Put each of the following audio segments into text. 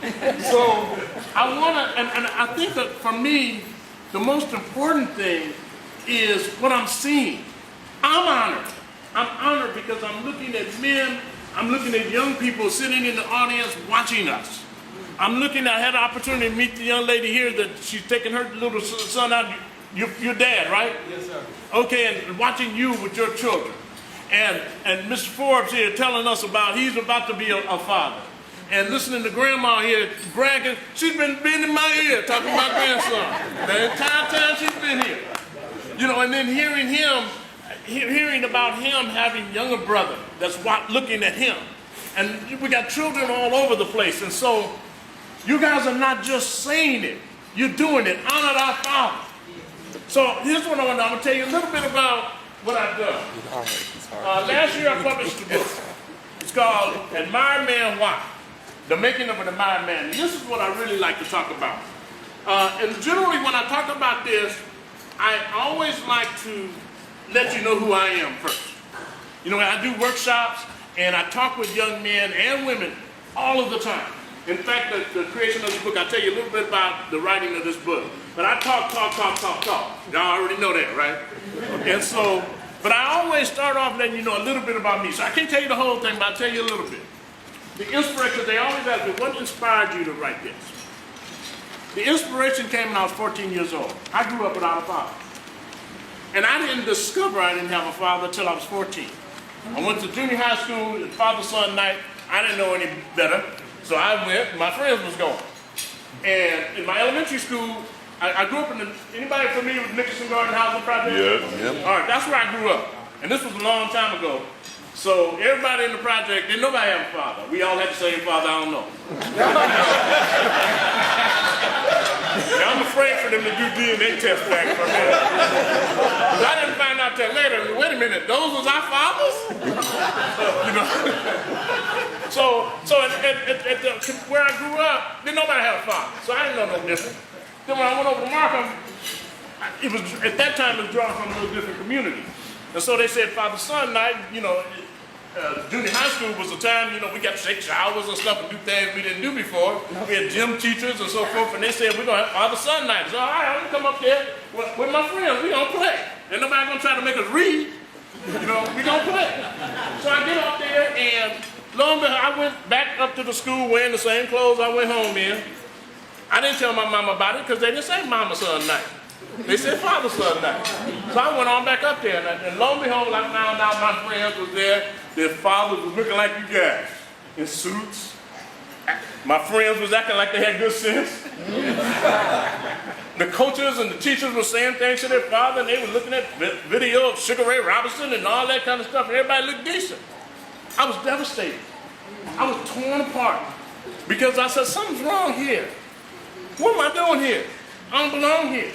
So I want to, and I think that for me, the most important thing is what I'm seeing. I'm honored. I'm honored because I'm looking at men, I'm looking at young people sitting in the audience watching us. I had the opportunity to meet the young lady here that she's taking her little son out. Your dad, right? Yes, sir. Okay, and watching you with your children. And Mr. Forbes here telling us about he's about to be a father. And listening to Grandma here bragging, she's been in my ear talking about grandson. The entire time she's been here. You know, and then hearing about him having a younger brother that's looking at him. And we got children all over the place. And so you guys are not just saying it, you're doing it. Honor our father. So here's what I'm going to tell you a little bit about what I've done. Last year I published a book. It's called Admired Man Why? The Making of an Admired Man. And this is what I really like to talk about. And generally when I talk about this, I always like to let you know who I am first. You know, I do workshops and I talk with young men and women all of the time. In fact, the creation of this book, I'll tell you a little bit about the writing of this book. But I talk. Y'all already know that, right? And so, but I always start off letting you know a little bit about me. So I can't tell you the whole thing, but I'll tell you a little bit. The inspiration, they always ask me, what inspired you to write this? The inspiration came when I was 14 years old. I grew up without a father. And I didn't discover I didn't have a father until I was 14. I went to junior high school, father-son night. I didn't know any better. So I went, my friends was going. And in my elementary school, I grew up in anybody familiar with Nicholson Garden Housing Project? Yeah. All right, that's where I grew up. And this was a long time ago. So everybody in the project, didn't nobody have a father. We all had the same father, I don't know. Now, I'm afraid for them to do DNA tests back for me. Because I didn't find out till later, wait a minute, those was our fathers? You know? So where I grew up, didn't nobody have a father. So I didn't know no different. Then when I went over to Markham, at that time it was drawn from a little different community. And so they said father-son night, you know, junior high school was the time, you know, we got to take showers and stuff and do things we didn't do before. We had gym teachers and so forth, and they said, we're going to have father-son night. So, all right, I'm going to come up there with my friends. We're going to play. Ain't nobody going to try to make us read. You know, we're going to play. So I get up there, and lo and behold, I went back up to the school wearing the same clothes I went home in. I didn't tell my mama about it because they didn't say mama-son night. They said father-son night. So I went on back up there, and lo and behold, I found out my friends was there. Their fathers was looking like you guys, in suits. My friends was acting like they had good sense. The coaches and the teachers were saying things to their father, and they were looking at video of Sugar Ray Robinson and all that kind of stuff, and everybody looked decent. I was devastated. I was torn apart because I said, something's wrong here. What am I doing here? I don't belong here.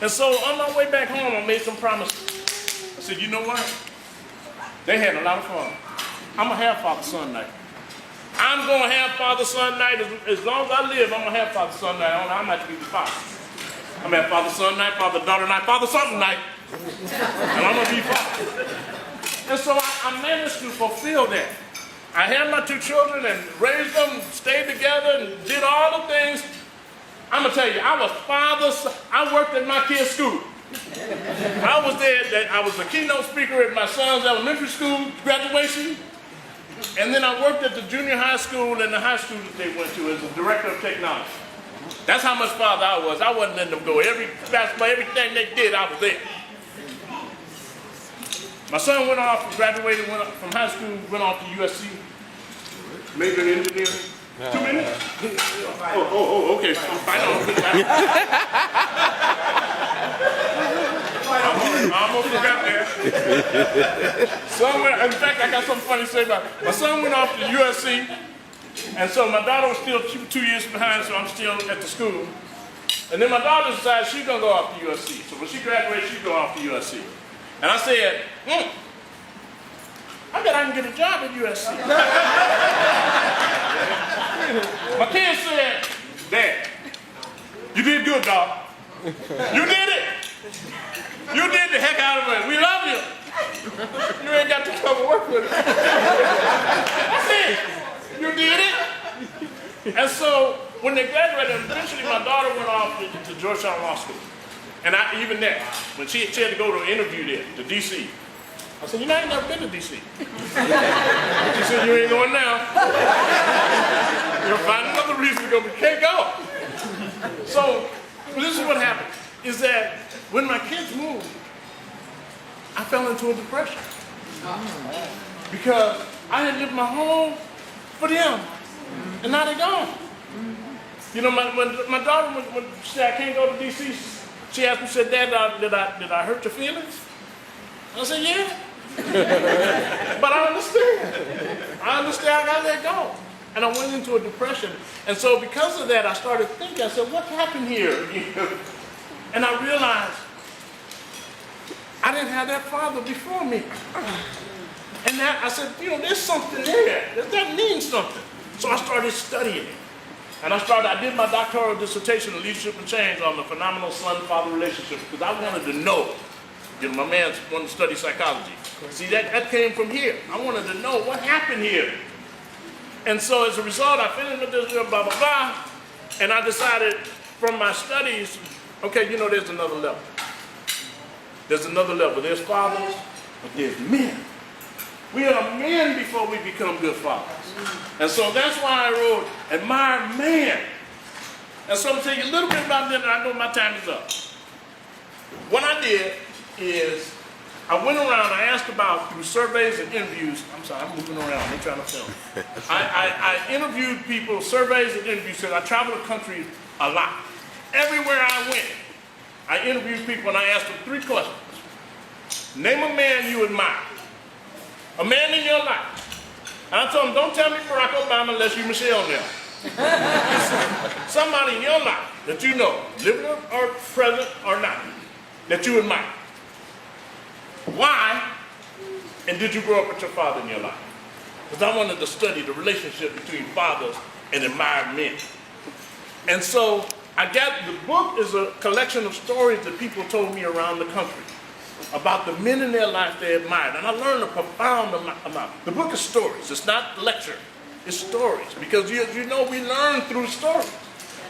And so on my way back home, I made some promises. I said, you know what? They had a lot of fun. I'm going to have father-son night. I'm going to have father-son night. As long as I live, I'm going to have father-son night. I'm going to have to be the father. I'm going to have father-son night, father-daughter night, father-something night. And I'm going to be father. And so I managed to fulfill that. I had my two children and raised them, stayed together, and did all the things. I'm going to tell you, I was I worked at my kids' school. I was there, I was the keynote speaker at my son's elementary school graduation. And then I worked at the junior high school and the high school that they went to as the director of technology. That's how much father I was. I wasn't letting them go. Every basketball, everything they did, I was there. My son went off, graduated from high school, went off to USC, majored in engineering. 2 minutes? Oh, okay. I almost forgot that. In fact, I got something funny to say about it. My son went off to USC, and so my daughter was still 2 years behind, so I'm still at the school. And then my daughter decided she's going to go off to USC. So when she graduates, she'll go off to USC. And I said, I bet I can get a job at USC. My kid said, Dad, you did good, dog. You did it. You did the heck out of it. We love you. You ain't got to come and work with us. I said, you did it. And so when they graduated, eventually my daughter went off to Georgetown Law School. And even there, when she had to go to an interview there, to D.C., I said, I ain't never been to D.C. She said, you ain't going now. You'll find another reason to go, but you can't go. So this is what happened, is that when my kids moved, I fell into a depression. Because I had lived my home for them, and now they're gone. When my daughter, when she said I can't go to D.C., she asked me, said, Dad, did I hurt your feelings? I said, yeah. But I understand. I gotta let go. And I went into a depression. And so because of that, I started thinking, I said, what happened here? And I realized I didn't have that father before me. And that, I said, there's something there. That means something. So I started studying it. And I did my doctoral dissertation in leadership and change on the phenomenal son-father relationship because I wanted to know. My man wanted to study psychology. See, that came from here. I wanted to know what happened here. And so as a result, I finished with this, blah, blah, blah. And I decided from my studies, okay, there's another level. There's another level. There's fathers, but there's men. We are men before we become good fathers. And so that's why I wrote, Admire Man. And so I'm going to tell you a little bit about that, and I know my time is up. What I did is, I went around, I asked about, through surveys and interviews, I'm sorry, I'm moving around, they're trying to film. I interviewed people, surveys and interviews, because I traveled the country a lot. Everywhere I went, I interviewed people and I asked them 3 questions. Name a man you admire. A man in your life. And I told them, don't tell me Barack Obama unless you Michelle now. Somebody in your life that you know, living or present or not, that you admire. Why? And did you grow up with your father in your life? Because I wanted to study the relationship between fathers and admired men. And so the book is a collection of stories that people told me around the country about the men in their life they admired. And I learned a profound amount. The book is stories. It's not lecture. It's stories. Because we learn through stories.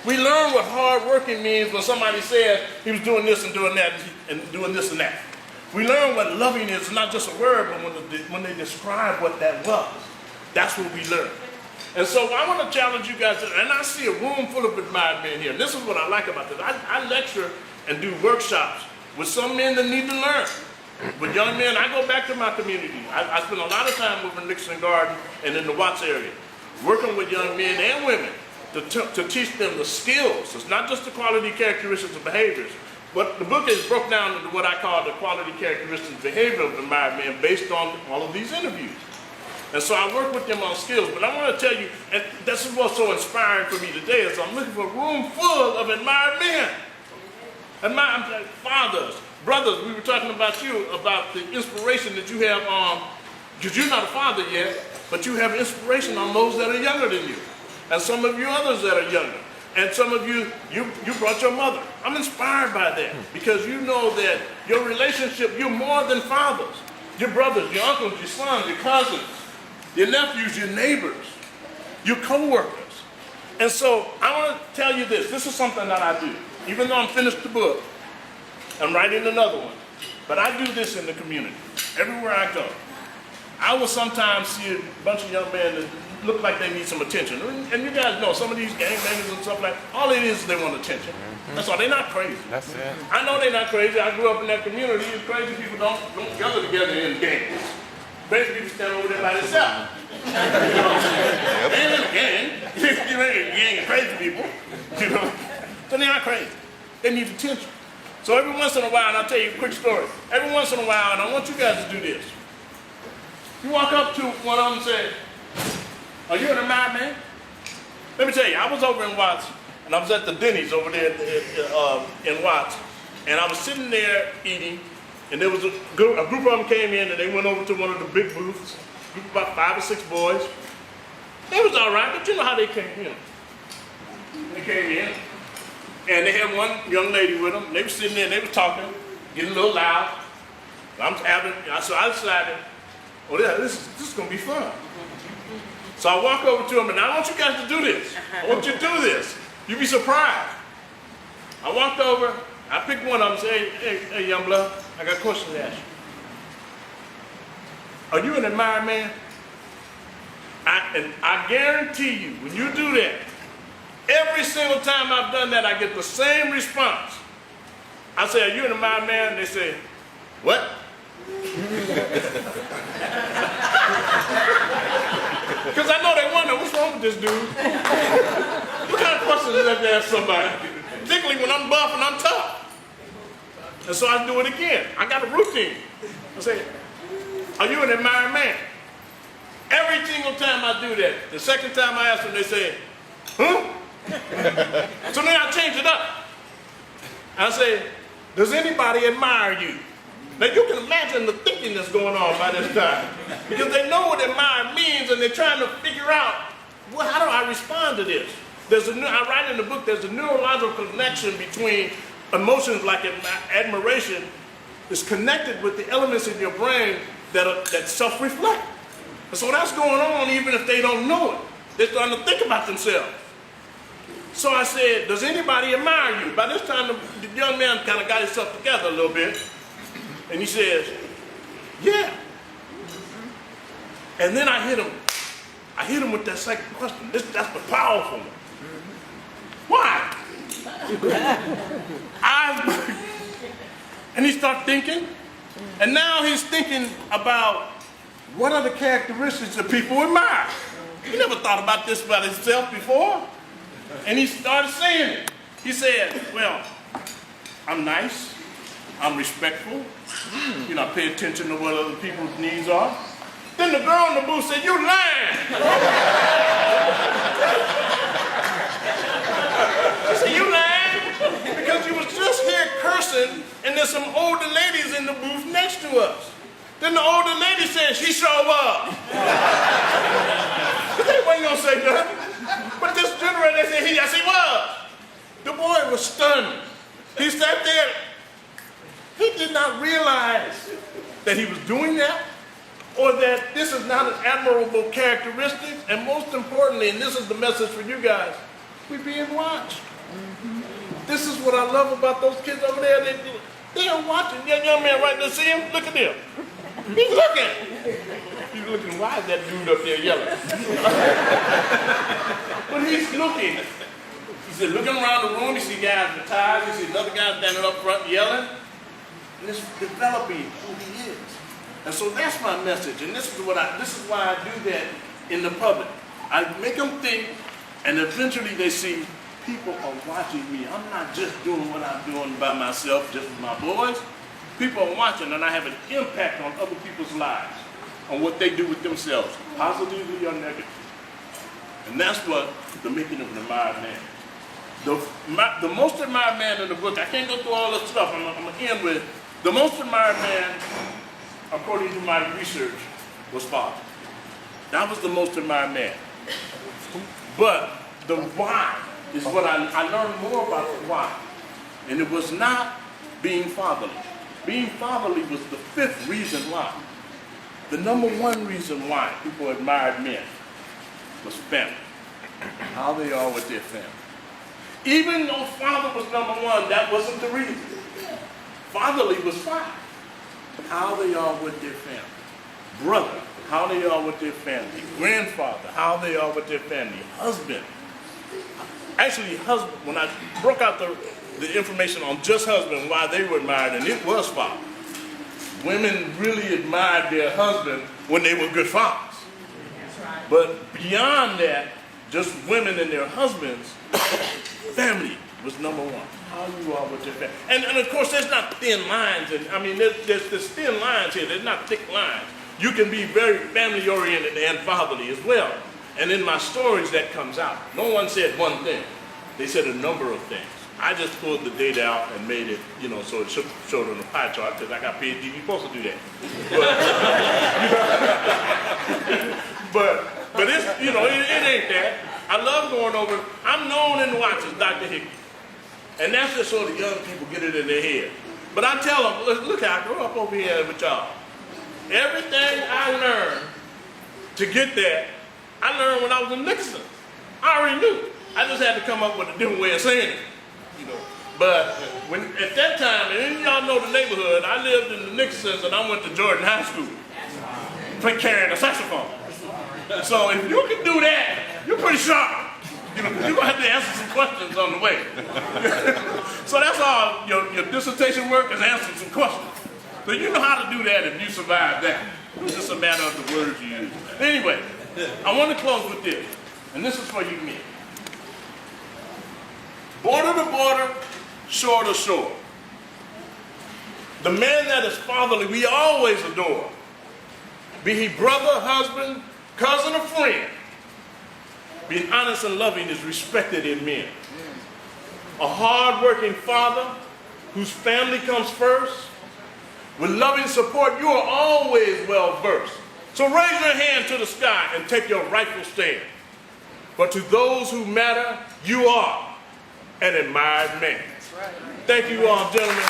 We learn what hard working means when somebody says he was doing this and doing that and doing this and that. We learn what loving is, not just a word, but when they describe what that was. That's what we learn. And so I want to challenge you guys, and I see a room full of admired men here. And this is what I like about this. I lecture and do workshops with some men that need to learn. With young men, I go back to my community. I spend a lot of time over in Nixon Garden and in the Watts area, working with young men and women to teach them the skills. It's not just the quality characteristics of behaviors, but the book is broken down into what I call the quality characteristics behavior of admired men based on all of these interviews. And so I work with them on skills, but I want to tell you, and this is what's so inspiring for me today, is I'm looking for a room full of admired men. Admired fathers, brothers. We were talking about you, about the inspiration that you have on, because you're not a father yet, but you have inspiration on those that are younger than you. And some of you others that are younger. And some of you brought your mother. I'm inspired by that, because you know that your relationship, you're more than fathers. Your brothers, your uncles, your sons, your cousins, your nephews, your neighbors, your co-workers. And so I want to tell you this. This is something that I do. Even though I'm finished the book, I'm writing another one. But I do this in the community. Everywhere I go. I will sometimes see a bunch of young men that look like they need some attention. And you guys know, some of these gangbangers and stuff like that, all it is they want attention. That's all. They're not crazy. That's it. I know they're not crazy. I grew up in that community. Crazy people don't gather together in gangs. Crazy people stand over there by themselves. You know what I'm saying? They ain't in a gang. You ain't in a gang of crazy people. You know? So they're not crazy. They need attention. So every once in a while, and I'll tell you a quick story. Every once in a while, and I want you guys to do this. You walk up to one of them and say, "Are you an admired man?" Let me tell you, I was over in Watts, and I was at the Denny's over there in Watts, and I was sitting there eating, and there was a group of them came in, and they went over to one of the big booths, a group of about 5 or 6 boys. They was all right, but you know how they came in. They came in, and they had one young lady with them. They were sitting there, and they were talking, getting a little loud. So I decided, oh, this is going to be fun. So I walk over to him, and I want you guys to do this. I want you to do this. You'll be surprised. I walked over, I picked one of them and said, hey, young blood, I got a question to ask you. Are you an admired man? And I guarantee you, when you do that, every single time I've done that, I get the same response. I say, are you an admired man? They say, what? Because I know they wonder, what's wrong with this dude? What kind of questions is that to ask somebody? Particularly when I'm buff and I'm tough. And so I do it again. I got a routine. I say, are you an admired man? Every single time I do that, the second time I ask them, they say, huh? So then I change it up. I say, does anybody admire you? Now you can imagine the thinking that's going on by this time. Because they know what admire means and they're trying to figure out, well, how do I respond to this? I write in the book, there's a neurological connection between emotions like admiration is connected with the elements in your brain that self-reflect. And so that's going on even if they don't know it. They're starting to think about themselves. So I said, does anybody admire you? By this time, the young man kind of got himself together a little bit. And he says, yeah. And then I hit him with that second question. That's the powerful one. Why? And he started thinking. And now he's thinking about what are the characteristics that people admire. He never thought about this about himself before. And he started saying it. He said, well, I'm nice. I'm respectful. You know, I pay attention to what other people's needs are. Then the girl in the booth said, you lying. She said, you lying? Because you was just here cursing and there's some older ladies in the booth next to us. Then the older lady said, she sure was. They wasn't gonna say nothing. But this generator said, yes, he was. The boy was stunned. He sat there. He did not realize that he was doing that or that this is not an admirable characteristic. And most importantly, and this is the message for you guys, we're being watched. This is what I love about those kids over there. They are watching. That young man right there, see him? Look at him. He's looking. He's looking, why is that dude up there yelling? But he's looking. He said, looking around the room, you see guys with ties, you see another guy standing up front yelling. And it's developing who he is. And so that's my message. And this is why I do that in the public. I make them think, and eventually they see people are watching me. I'm not just doing what I'm doing by myself, just with my boys. People are watching, and I have an impact on other people's lives, on what they do with themselves, positively or negatively. And that's what the making of an admired man. The most admired man in the book, I can't go through all this stuff, I'm going to end with, the most admired man, according to my research, was father. That was the most admired man. But the why is what I learned more about the why. And it was not being fatherly. Being fatherly was the fifth reason why. The number one reason why people admired men was family. How they are with their family. Even though father was number one, that wasn't the reason. Fatherly was fine. How they are with their family. Brother, how they are with their family. Grandfather, how they are with their family. Husband. Actually, husband, when I broke out the information on just husband, why they were admired, and it was father. Women really admired their husband when they were good fathers. But beyond that, just women and their husbands, family was number one. How you are with your family. And of course, there's not thin lines. And I mean, there's thin lines here. There's not thick lines. You can be very family-oriented and fatherly as well. And in my stories, that comes out. No one said one thing. They said a number of things. I just pulled the data out and made it, you know, so it showed on the pie chart because I got paid. You're supposed to do that. But it's, you know, it ain't that. I love going over. I'm known in the watch as Dr. Hickey. And that's just so the young people get it in their head. But I tell them, look how I grew up over here with y'all. Everything I learned to get that I learned when I was in Nixon. I already knew. I just had to come up with a different way of saying it, you know. But when at that time, and y'all know the neighborhood, I lived in the Nixons and I went to Jordan High School, carrying a saxophone. So if you can do that, you're pretty sharp. You know, you're gonna have to answer some questions on the way. So that's all your dissertation work is answering some questions. So you know how to do that if you survive that. It's just a matter of the words you use. Anyway, I want to close with this, and this is for you men. Border to border, shore to shore. The man that is fatherly, we always adore. Be he brother, husband, cousin, or friend. Being honest and loving is respected in men. A hard-working father whose family comes first. With loving support, you are always well-versed. So raise your hand to the sky and take your rightful stand. But to those who matter, you are an admired man. Thank you all, gentlemen.